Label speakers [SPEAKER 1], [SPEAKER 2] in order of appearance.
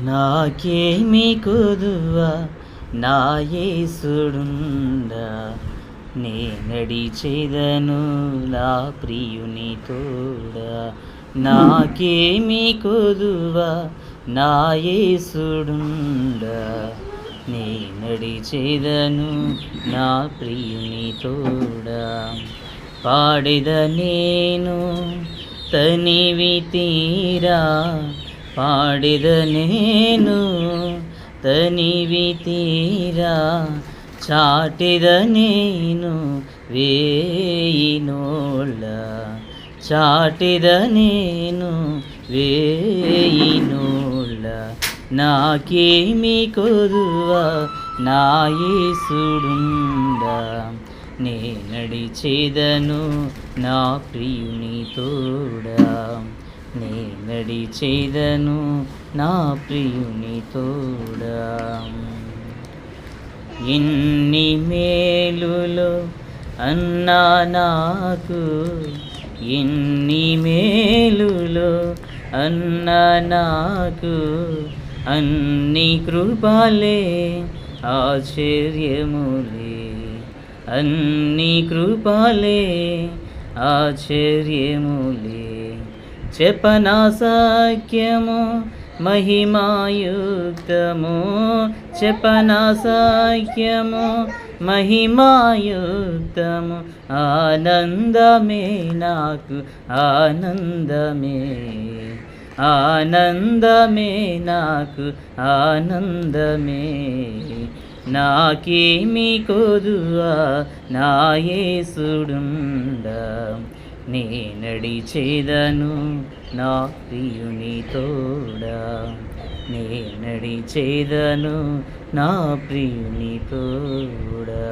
[SPEAKER 1] నాకేమి కొదువా నా యేసుడుండా, నే నడిచెదను నా ప్రియుని తోడా. నాకేమి కొదువా నా యేసుడుండా, నే నడిచెదను నా ప్రియుని తోడా. పాడెద నేను తనివి తీరా, పాడెద నేను తనివి తీరా, చాటెద నేను వేయినోళ్ళ, చాటెద నేను వేయినోళ్ళ. నాకేమి కొదువా నా యేసుడుండా, నే నడిచెదను నా ప్రియుని తోడా. నే నడిచెదను నా ప్రియుని తోడా. ఎన్ని మేలులో అన్నా నాకు, ఎన్ని మేలులో అన్నా నాకు, అన్ని కృపలే ఆశ్చర్యములే, అన్ని కృపలే ఆశ్చర్యములే. చెప్పనా సాఖ్యము మహిమాయుక్తము, చెప్పనా సాఖ్యము మహిమాయుక్తము. ఆనందమే నాకు ఆనందమే, ఆనందమే నాకు ఆనందమే. నాకేమి కొదువా నా యేసుడుండా, నే నడిచెదను నా ప్రియుని తోడా. నే నడిచెదను నా ప్రియుని తోడా.